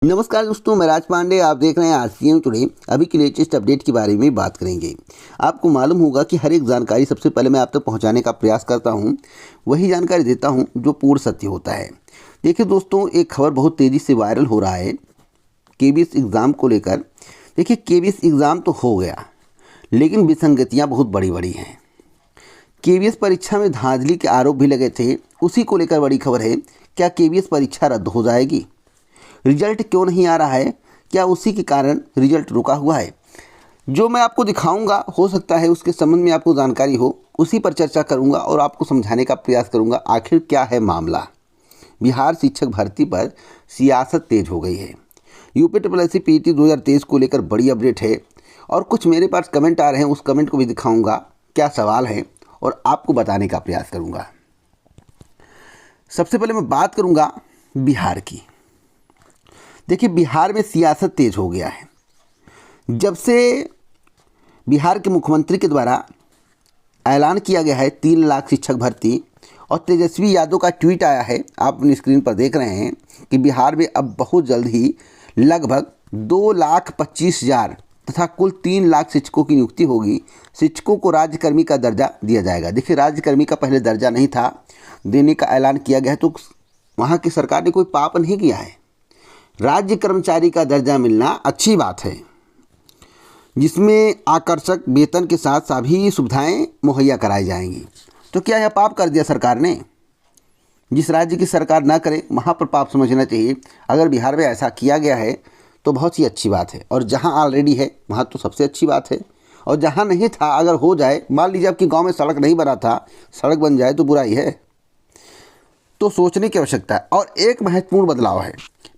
नमस्कार दोस्तों, मैं राज पांडे। आप देख रहे हैं आरसीएम टुडे। अभी की लेटेस्ट अपडेट के बारे में बात करेंगे। आपको मालूम होगा कि हर एक जानकारी सबसे पहले मैं आप तक पहुंचाने का प्रयास करता हूं, वही जानकारी देता हूं जो पूर्ण सत्य होता है। देखिए दोस्तों, एक खबर बहुत तेज़ी से वायरल हो रहा है केबीएस एग्ज़ाम को लेकर। देखिए, केबीएस एग्ज़ाम तो हो गया, लेकिन विसंगतियाँ बहुत बड़ी बड़ी हैं। केबीएस परीक्षा में धांधली के आरोप भी लगे थे, उसी को लेकर बड़ी खबर है। क्या केबीएस परीक्षा रद्द हो जाएगी? रिजल्ट क्यों नहीं आ रहा है? क्या उसी के कारण रिजल्ट रुका हुआ है? जो मैं आपको दिखाऊंगा, हो सकता है उसके संबंध में आपको जानकारी हो, उसी पर चर्चा करूंगा और आपको समझाने का प्रयास करूंगा आखिर क्या है मामला। बिहार शिक्षक भर्ती पर सियासत तेज हो गई है। यूपीएससी पीटी 2023 को लेकर बड़ी अपडेट है और कुछ मेरे पास कमेंट आ रहे हैं, उस कमेंट को भी दिखाऊंगा क्या सवाल है और आपको बताने का प्रयास करूंगा। सबसे पहले मैं बात करूंगा बिहार की। देखिए, बिहार में सियासत तेज हो गया है। जब से बिहार के मुख्यमंत्री के द्वारा ऐलान किया गया है 3 लाख शिक्षक भर्ती और तेजस्वी यादव का ट्वीट आया है, आप अपनी स्क्रीन पर देख रहे हैं कि बिहार में अब बहुत जल्द ही लगभग 2,25,000 तथा कुल 3 लाख शिक्षकों की नियुक्ति होगी। शिक्षकों को राज्यकर्मी का दर्जा दिया जाएगा। देखिए, राज्यकर्मी का पहले दर्जा नहीं था, देने का ऐलान किया गया है, तो वहाँ की सरकार ने कोई पाप नहीं किया है। राज्य कर्मचारी का दर्जा मिलना अच्छी बात है, जिसमें आकर्षक वेतन के साथ सभी सुविधाएं मुहैया कराई जाएंगी। तो क्या यह पाप कर दिया सरकार ने? जिस राज्य की सरकार ना करे वहाँ पर पाप समझना चाहिए। अगर बिहार में ऐसा किया गया है तो बहुत ही अच्छी बात है, और जहाँ ऑलरेडी है वहाँ तो सबसे अच्छी बात है। और जहाँ नहीं था, अगर हो जाए, मान लीजिए आपकी गाँव में सड़क नहीं बना था, सड़क बन जाए तो बुराई है। तो सोचने की आवश्यकता है। और एक महत्वपूर्ण बदलाव है,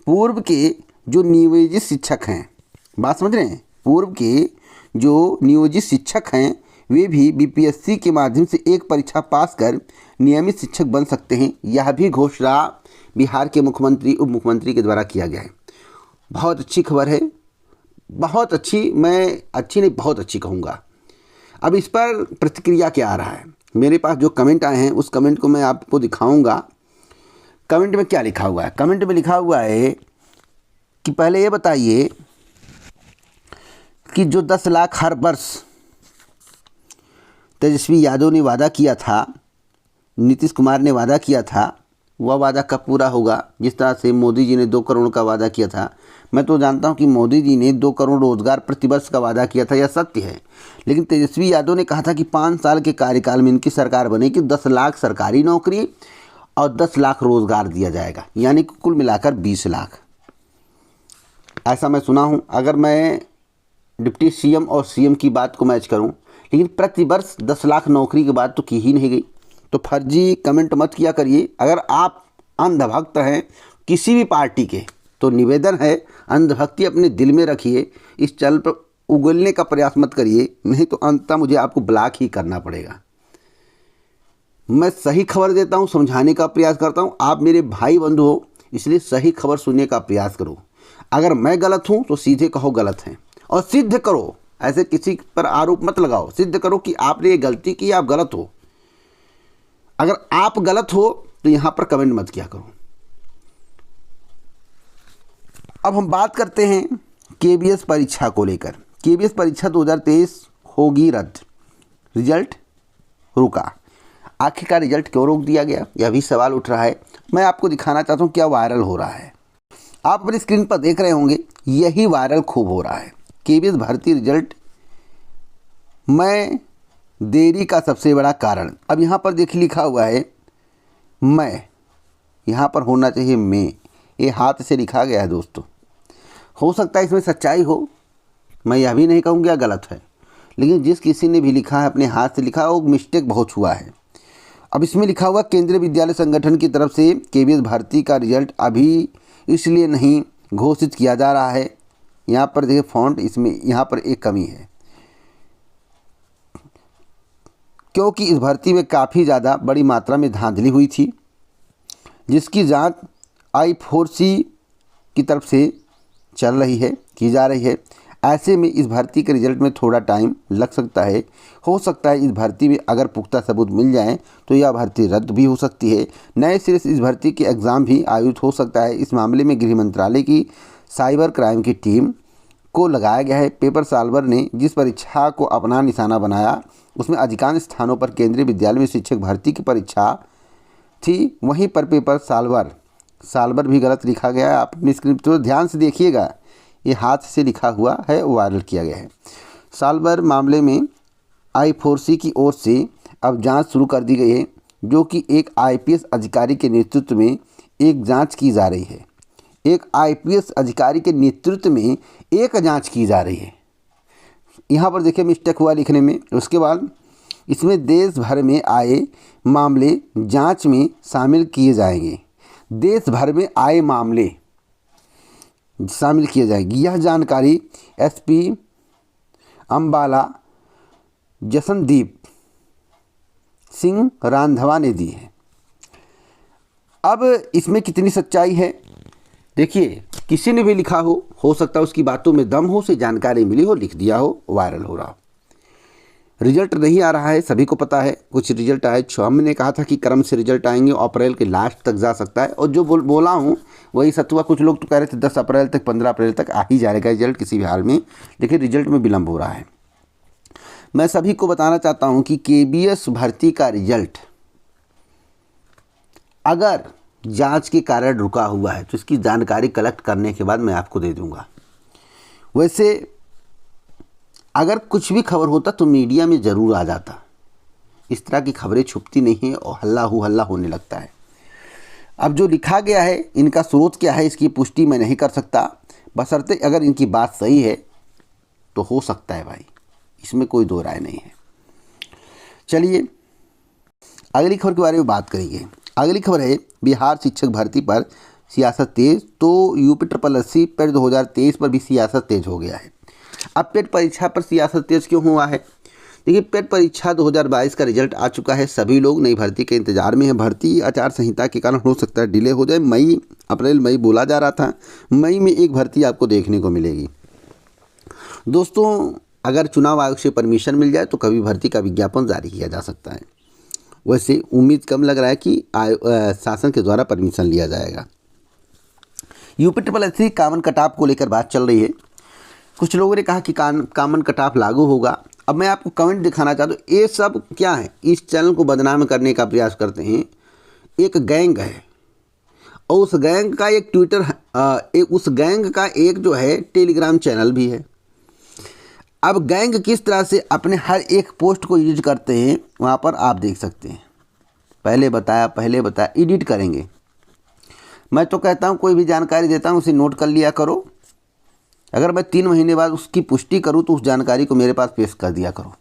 पूर्व के जो नियोजित शिक्षक हैं, बात समझ रहे हैं, पूर्व के जो नियोजित शिक्षक हैं वे भी बीपीएससी के माध्यम से एक परीक्षा पास कर नियमित शिक्षक बन सकते हैं। यह भी घोषणा बिहार के मुख्यमंत्री उप मुख्यमंत्री के द्वारा किया गया है। बहुत अच्छी खबर है, बहुत अच्छी, मैं अच्छी नहीं बहुत अच्छी कहूँगा। अब इस पर प्रतिक्रिया क्या आ रहा है? मेरे पास जो कमेंट आए हैं उस कमेंट को मैं आपको दिखाऊँगा। कमेंट में क्या लिखा हुआ है? कमेंट में लिखा हुआ है कि पहले ये बताइए कि जो 10 लाख हर वर्ष तेजस्वी यादव ने वादा किया था, नीतीश कुमार ने वादा किया था, वह वादा कब पूरा होगा? जिस तरह से मोदी जी ने 2 करोड़ का वादा किया था। मैं तो जानता हूं कि मोदी जी ने 2 करोड़ रोजगार प्रतिवर्ष का वादा किया था, यह सत्य है। लेकिन तेजस्वी यादव ने कहा था कि 5 साल के कार्यकाल में इनकी सरकार बनेगी, 10 लाख सरकारी नौकरी और 10 लाख रोजगार दिया जाएगा, यानी कि कुल मिलाकर 20 लाख, ऐसा मैं सुना हूं। अगर मैं डिप्टी सीएम और सीएम की बात को मैच करूं, लेकिन प्रतिवर्ष 10 लाख नौकरी की बात तो की ही नहीं गई। तो फर्जी कमेंट मत किया करिए। अगर आप अंधभक्त हैं किसी भी पार्टी के, तो निवेदन है अंधभक्ति अपने दिल में रखिए, इस चैनल पर उगलने का प्रयास मत करिए, नहीं तो अंततः मुझे आपको ब्लॉक ही करना पड़ेगा। मैं सही खबर देता हूं, समझाने का प्रयास करता हूं। आप मेरे भाई बंधु हो, इसलिए सही खबर सुनने का प्रयास करो। अगर मैं गलत हूं तो सीधे कहो गलत हैं और सिद्ध करो। ऐसे किसी पर आरोप मत लगाओ, सिद्ध करो कि आपने ये गलती की, आप गलत हो। अगर आप गलत हो तो यहां पर कमेंट मत किया करो। अब हम बात करते हैं केबीएस परीक्षा को लेकर। केबीएस परीक्षा 2023 होगी रद्द, रिजल्ट रुका। आखिरकार रिजल्ट क्यों रोक दिया गया, यह भी सवाल उठ रहा है। मैं आपको दिखाना चाहता हूं क्या वायरल हो रहा है। आप अपनी स्क्रीन पर देख रहे होंगे, यही वायरल खूब हो रहा है। केबीएस भर्ती रिजल्ट में देरी का सबसे बड़ा कारण। अब यहाँ पर देखिए लिखा हुआ है मैं, यहाँ पर होना चाहिए मैं, ये हाथ से लिखा गया है दोस्तों। हो सकता है इसमें सच्चाई हो, मैं यह भी नहीं कहूँगा गलत है, लेकिन जिस किसी ने भी लिखा है अपने हाथ से लिखा है, वो मिस्टेक बहुत हुआ है। अब इसमें लिखा हुआ केंद्रीय विद्यालय संगठन की तरफ से केबीएस भर्ती का रिजल्ट अभी इसलिए नहीं घोषित किया जा रहा है। यहाँ पर देखिए फॉन्ट, इसमें यहाँ पर एक कमी है, क्योंकि इस भर्ती में काफ़ी ज़्यादा बड़ी मात्रा में धांधली हुई थी, जिसकी जांच I4C की तरफ से चल रही है, की जा रही है। ऐसे में इस भर्ती के रिजल्ट में थोड़ा टाइम लग सकता है। हो सकता है इस भर्ती में अगर पुख्ता सबूत मिल जाएं तो यह भर्ती रद्द भी हो सकती है। नए सिरे से इस भर्ती के एग्ज़ाम भी आयोजित हो सकता है। इस मामले में गृह मंत्रालय की साइबर क्राइम की टीम को लगाया गया है। पेपर सॉल्वर ने जिस परीक्षा को अपना निशाना बनाया उसमें अधिकांश स्थानों पर केंद्रीय विद्यालय में शिक्षक भर्ती की परीक्षा थी। वहीं पर पेपर सॉल्वर भी गलत लिखा गया है। आप अपनी स्क्रीन तो ध्यान से देखिएगा, ये हाथ से लिखा हुआ है, वायरल किया गया है। सॉल्वर मामले में I4C की ओर से अब जांच शुरू कर दी गई है, जो कि एक IPS अधिकारी के नेतृत्व में एक जांच की जा रही है। एक IPS अधिकारी के नेतृत्व में एक जांच की जा रही है। यहाँ पर देखिए मिस्टेक हुआ लिखने में। उसके बाद इसमें देश भर में आए मामले जांच में शामिल किए जाएंगे। देश भर में आए मामले शामिल किए जाएंगे। यह जानकारी SP अम्बाला जसनदीप सिंह रांधवा ने दी है। अब इसमें कितनी सच्चाई है देखिए, किसी ने भी लिखा हो सकता है उसकी बातों में दम हो, उसे जानकारी मिली हो, लिख दिया हो, वायरल हो रहा हो। रिजल्ट नहीं आ रहा है, सभी को पता है। कुछ रिजल्ट आए, हमने कहा था कि क्रम से रिजल्ट आएंगे, अप्रैल के लास्ट तक जा सकता है, और जो बोला हूँ वही सच हुआ। कुछ लोग तो कह रहे थे 10 अप्रैल तक 15 अप्रैल तक आ ही जाएगा रिजल्ट किसी भी हाल में, लेकिन रिजल्ट में विलम्ब हो रहा है। मैं सभी को बताना चाहता हूँ कि KBS भर्ती का रिजल्ट अगर जांच के कारण रुका हुआ है तो इसकी जानकारी कलेक्ट करने के बाद मैं आपको दे दूंगा। वैसे अगर कुछ भी खबर होता तो मीडिया में ज़रूर आ जाता। इस तरह की खबरें छुपती नहीं हैं और हल्ला होने लगता है। अब जो लिखा गया है, इनका स्रोत क्या है इसकी पुष्टि मैं नहीं कर सकता, बशर्ते अगर इनकी बात सही है तो हो सकता है भाई, इसमें कोई दो राय नहीं है। चलिए अगली खबर के बारे में बात करेंगे। अगली खबर है बिहार शिक्षक भर्ती पर सियासत तेज। तो UPSSC पेट 2023 पर भी सियासत तेज हो गया है। अब पेट परीक्षा पर सियासत तेज क्यों हुआ है? देखिए, पेट परीक्षा 2022 का रिजल्ट आ चुका है। सभी लोग नई भर्ती के इंतजार में हैं। भर्ती आचार संहिता के कारण हो सकता है डिले हो जाए। अप्रैल मई बोला जा रहा था, मई में एक भर्ती आपको देखने को मिलेगी। दोस्तों, अगर चुनाव आयोग से परमिशन मिल जाए तो कभी भर्ती का विज्ञापन जारी किया जा सकता है। वैसे उम्मीद कम लग रहा है कि शासन के द्वारा परमिशन लिया जाएगा। UPSSC कॉमन कट ऑफ को लेकर बात चल रही है। कुछ लोगों ने कहा कि कॉमन कट ऑफ लागू होगा। अब मैं आपको कमेंट दिखाना चाहता हूँ, ये सब क्या है? इस चैनल को बदनाम करने का प्रयास करते हैं। एक गैंग है और उस गैंग का एक उस गैंग का एक जो है टेलीग्राम चैनल भी है। अब गैंग किस तरह से अपने हर एक पोस्ट को यूज करते हैं वहाँ पर आप देख सकते हैं। पहले बताया एडिट करेंगे। मैं तो कहता हूँ कोई भी जानकारी देता हूँ उसे नोट कर लिया करो। अगर मैं 3 महीने बाद उसकी पुष्टि करूँ तो उस जानकारी को मेरे पास पेश कर दिया करो।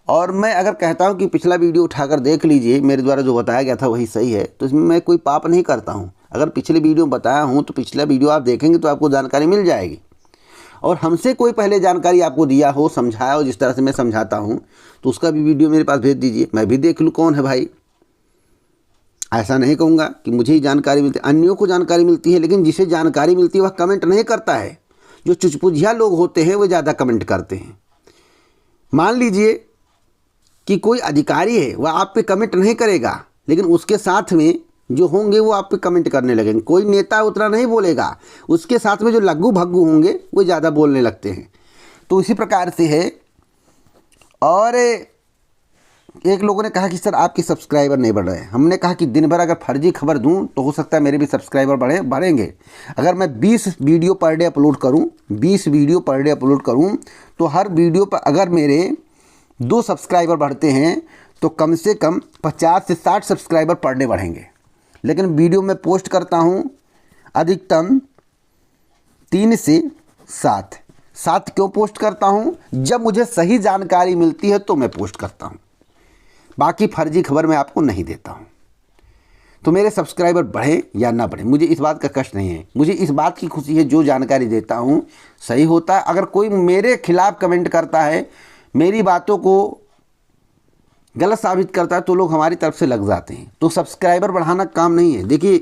और मैं अगर कहता हूँ कि पिछला वीडियो उठाकर देख लीजिए, मेरे द्वारा जो बताया गया था वही सही है, तो इसमें मैं कोई पाप नहीं करता हूँ। अगर पिछले वीडियो में बताया हूँ तो पिछला वीडियो आप देखेंगे तो आपको जानकारी मिल जाएगी। और हमसे कोई पहले जानकारी आपको दिया हो, समझाया हो जिस तरह से मैं समझाता हूँ, तो उसका भी वीडियो मेरे पास भेज दीजिए, मैं भी देख लूँ कौन है भाई। ऐसा नहीं कहूँगा कि मुझे ही जानकारी मिलती है, अन्यों को जानकारी मिलती है, लेकिन जिसे जानकारी मिलती है वह कमेंट नहीं करता है। जो चुचपुजिया लोग होते हैं वो ज़्यादा कमेंट करते हैं। मान लीजिए कि कोई अधिकारी है, वह आप पे कमेंट नहीं करेगा, लेकिन उसके साथ में जो होंगे वो आप पे कमेंट करने लगेंगे। कोई नेता उतना नहीं बोलेगा, उसके साथ में जो लग्गू भग्गू होंगे वो ज़्यादा बोलने लगते हैं। तो इसी प्रकार से है। और एक लोगों ने कहा कि सर आपके सब्सक्राइबर नहीं बढ़ रहे। हमने कहा कि दिन भर अगर फर्जी खबर दूं तो हो सकता है मेरे भी सब्सक्राइबर बढ़ेंगे। अगर मैं 20 वीडियो पर डे अपलोड करूं तो हर वीडियो पर अगर मेरे 2 सब्सक्राइबर बढ़ते हैं तो कम से कम 50 से 60 सब्सक्राइबर पर डे बढ़ेंगे। लेकिन वीडियो में पोस्ट करता हूं अधिकतम 3 से 7 क्यों पोस्ट करता हूं? जब मुझे सही जानकारी मिलती है तो मैं पोस्ट करता हूं, बाकी फर्जी खबर मैं आपको नहीं देता हूं। तो मेरे सब्सक्राइबर बढ़े या ना बढ़े, मुझे इस बात का कष्ट नहीं है। मुझे इस बात की खुशी है जो जानकारी देता हूं सही होता है। अगर कोई मेरे खिलाफ कमेंट करता है, मेरी बातों को गलत साबित करता है, तो लोग हमारी तरफ से लग जाते हैं। तो सब्सक्राइबर बढ़ाना काम नहीं है। देखिए,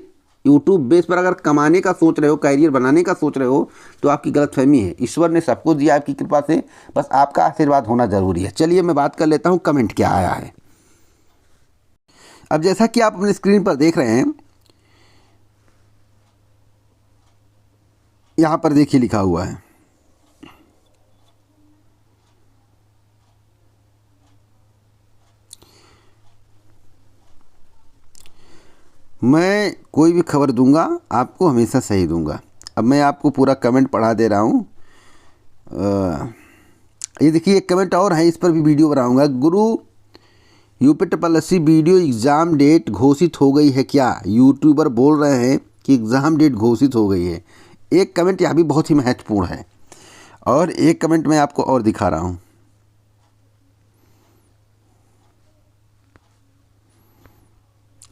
यूट्यूब बेस पर अगर कमाने का सोच रहे हो, कैरियर बनाने का सोच रहे हो, तो आपकी गलतफहमी है। ईश्वर ने सबको दिया आपकी कृपा से, बस आपका आशीर्वाद होना जरूरी है। चलिए मैं बात कर लेता हूँ कमेंट क्या आया है। अब जैसा कि आप अपने स्क्रीन पर देख रहे हैं, यहाँ पर देखिए लिखा हुआ है, मैं कोई भी खबर दूंगा आपको हमेशा सही दूंगा। अब मैं आपको पूरा कमेंट पढ़ा दे रहा हूँ। ये देखिए एक कमेंट और है, इस पर भी वीडियो बनाऊंगा। गुरु यूपीएससी वीडियो एग्ज़ाम डेट घोषित हो गई है क्या? यूट्यूबर बोल रहे हैं कि एग्ज़ाम डेट घोषित हो गई है। एक कमेंट यह भी बहुत ही महत्वपूर्ण है, और एक कमेंट मैं आपको और दिखा रहा हूँ।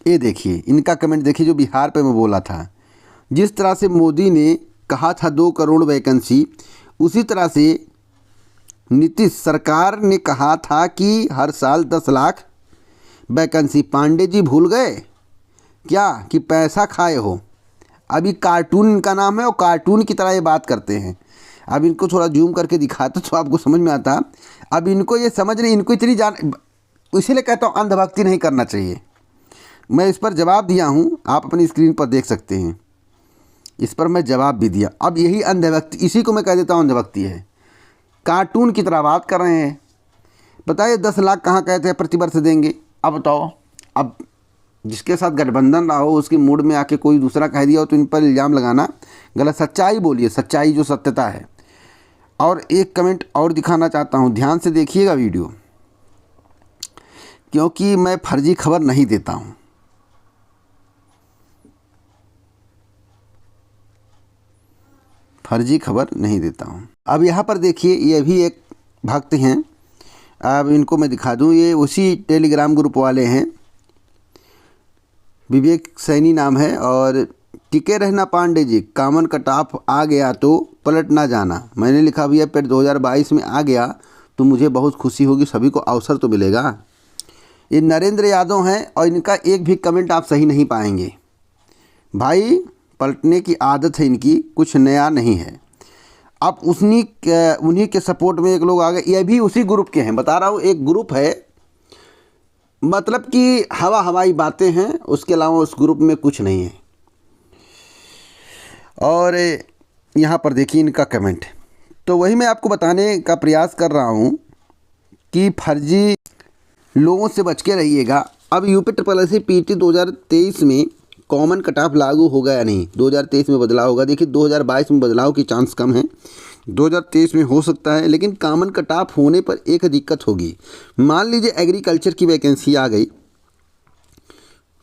ये देखिए इनका कमेंट देखिए, जो बिहार पे मैं बोला था। जिस तरह से मोदी ने कहा था 2 करोड़ वैकेंसी, उसी तरह से नीतीश सरकार ने कहा था कि हर साल 10 लाख वैकेंसी। पांडे जी भूल गए क्या कि पैसा खाए हो? अभी कार्टून इनका नाम है और कार्टून की तरह ये बात करते हैं। अब इनको थोड़ा जूम करके दिखाते तो आपको समझ में आता। अब इनको ये समझ नहीं, इनको इतनी जान, इसीलिए कहता हूँ अंधभक्ति नहीं करना चाहिए। मैं इस पर जवाब दिया हूँ, आप अपनी स्क्रीन पर देख सकते हैं। इस पर मैं जवाब भी दिया। अब यही अंधभक्ति, इसी को मैं कह देता हूँ अंधभक्ति है। कार्टून की तरह बात कर रहे हैं। बताइए 10 लाख कहाँ कहते हैं प्रतिवर्ष देंगे? अब बताओ, अब जिसके साथ गठबंधन रहा हो उसके मूड में आके कोई दूसरा कह दिया हो तो इन पर इल्ज़ाम लगाना गलत। सच्चाई बोलिए, सच्चाई जो सत्यता है। और एक कमेंट और दिखाना चाहता हूँ, ध्यान से देखिएगा वीडियो, क्योंकि मैं फर्जी खबर नहीं देता हूँ। फर्जी खबर नहीं देता हूँ। अब यहाँ पर देखिए, ये भी एक भक्त हैं। अब इनको मैं दिखा दूँ, ये उसी टेलीग्राम ग्रुप वाले हैं, विवेक सैनी नाम है। और टिके रहना Pandey ji, common cut off आ गया तो पलट ना जाना। मैंने लिखा भैया पेट 2022 में आ गया तो मुझे बहुत खुशी होगी, सभी को अवसर तो मिलेगा। ये नरेंद्र यादव हैं और इनका एक भी कमेंट आप सही नहीं पाएंगे। भाई पलटने की आदत है इनकी, कुछ नया नहीं है। अब उन्हीं के सपोर्ट में एक लोग आ गए, ये भी उसी ग्रुप के हैं। बता रहा हूँ एक ग्रुप है, मतलब कि हवाई बातें हैं, उसके अलावा उस ग्रुप में कुछ नहीं है। और यहाँ पर देखिए इनका कमेंट। तो वही मैं आपको बताने का प्रयास कर रहा हूँ कि फर्जी लोगों से बच के रहिएगा। अब यूपीएससी पीटी 2023 में कॉमन कट ऑफ लागू होगा या नहीं? 2023 में बदलाव होगा। देखिए 2022 में बदलाव की चांस कम है, 2023 में हो सकता है। लेकिन कॉमन कट ऑफ होने पर एक दिक्कत होगी। मान लीजिए एग्रीकल्चर की वैकेंसी आ गई,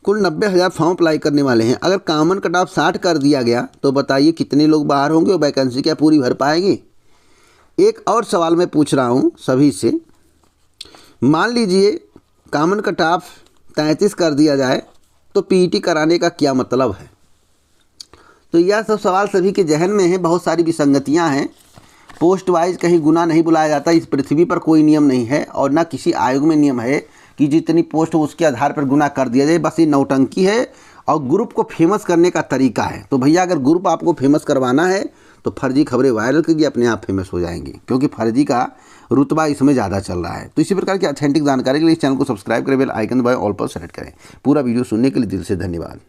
कुल 90,000 फॉर्म अप्लाई करने वाले हैं। अगर कॉमन कट ऑफ 60 कर दिया गया तो बताइए कितने लोग बाहर होंगे और वैकेंसी क्या पूरी भर पाएंगे? एक और सवाल मैं पूछ रहा हूँ सभी से, मान लीजिए कॉमन कट ऑफ 33 कर दिया जाए तो पीईटी कराने का क्या मतलब है? तो यह सब सवाल सभी के जहन में है। बहुत सारी विसंगतियां हैं। पोस्ट वाइज कहीं गुना नहीं बुलाया जाता। इस पृथ्वी पर कोई नियम नहीं है और ना किसी आयोग में नियम है कि जितनी पोस्ट हो उसके आधार पर गुना कर दिया जाए। बस ये नौटंकी है और ग्रुप को फेमस करने का तरीका है। तो भैया अगर ग्रुप आपको फेमस करवाना है तो फर्जी खबरें वायरल कीजिए, अपने आप फेमस हो जाएंगे, क्योंकि फर्जी का रुतबा इसमें ज़्यादा चल रहा है। तो इसी प्रकार की ऑथेंटिक जानकारी के लिए इस चैनल को सब्सक्राइब करें, बेल आइकन दबाएं, ऑल पर सेलेक्ट करें। पूरा वीडियो सुनने के लिए दिल से धन्यवाद।